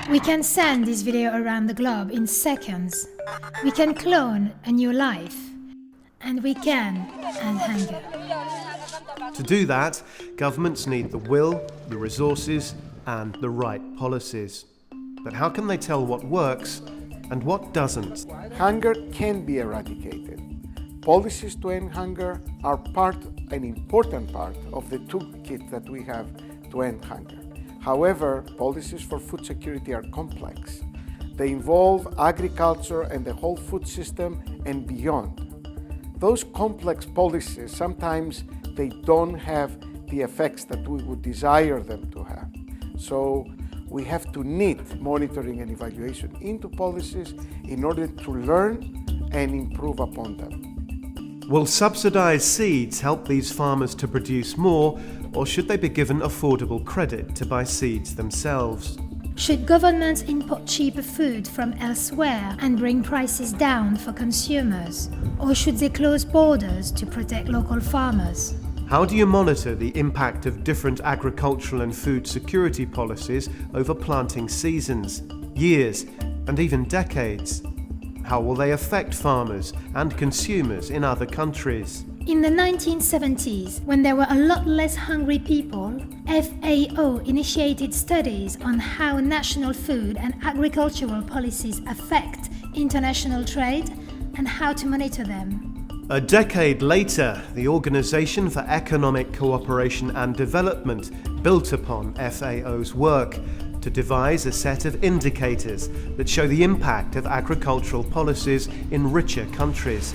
We can send this video around the globe in seconds. We can clone a new life. And we can end hunger. To do that, governments need the will, the resources, and the right policies. But how can they tell what works and what doesn't? Hunger can be eradicated. Policies to end hunger are an important part of the toolkit that we have to end hunger. However, policies for food security are complex. They involve agriculture and the whole food system and beyond. Those complex policies, sometimes they don't have the effects that we would desire them to have. So we have to knit monitoring and evaluation into policies in order to learn and improve upon them. Will subsidised seeds help these farmers to produce more, or should they be given affordable credit to buy seeds themselves? Should governments import cheaper food from elsewhere and bring prices down for consumers? Or should they close borders to protect local farmers? How do you monitor the impact of different agricultural and food security policies over planting seasons, years, and even decades? How will they affect farmers and consumers in other countries? In the 1970s, when there were a lot less hungry people, FAO initiated studies on how national food and agricultural policies affect international trade and how to monitor them. A decade later, the Organization for Economic Cooperation and Development built upon FAO's work to devise a set of indicators that show the impact of agricultural policies in richer countries,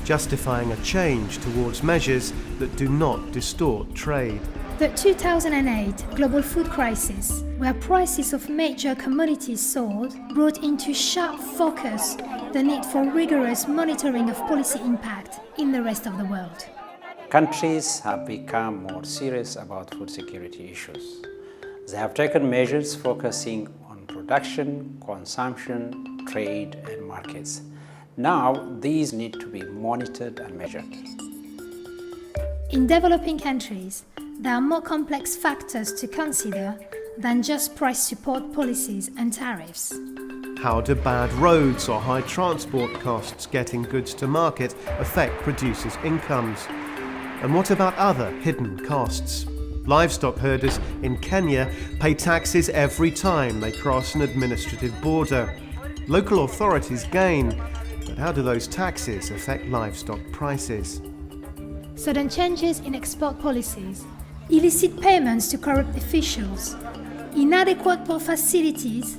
justifying a change towards measures that do not distort trade. The 2008 global food crisis, where prices of major commodities soared, brought into sharp focus the need for rigorous monitoring of policy impact in the rest of the world. Countries have become more serious about food security issues. They have taken measures focusing on production, consumption, trade, and markets. Now, these need to be monitored and measured. In developing countries, there are more complex factors to consider than just price support policies and tariffs. How do bad roads or high transport costs getting goods to market affect producers' incomes? And what about other hidden costs? Livestock herders in Kenya pay taxes every time they cross an administrative border. Local authorities gain, but how do those taxes affect livestock prices? Sudden changes in export policies, illicit payments to corrupt officials, inadequate port facilities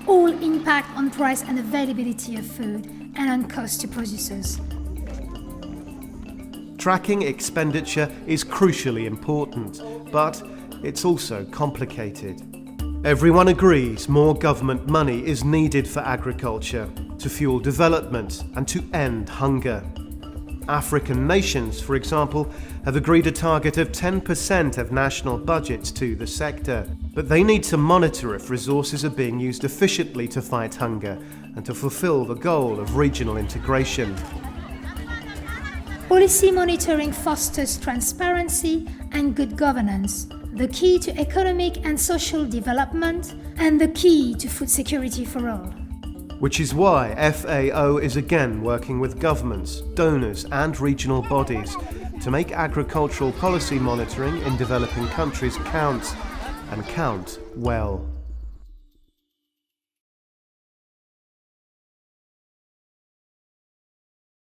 all impact on price and availability of food and on cost to producers. Tracking expenditure is crucially important, but it's also complicated. Everyone agrees more government money is needed for agriculture, to fuel development and to end hunger. African nations, for example, have agreed a target of 10% of national budgets to the sector, but they need to monitor if resources are being used efficiently to fight hunger and to fulfill the goal of regional integration. Policy monitoring fosters transparency and good governance, the key to economic and social development, and the key to food security for all. Which is why FAO is again working with governments, donors and regional bodies to make agricultural policy monitoring in developing countries count, and count well.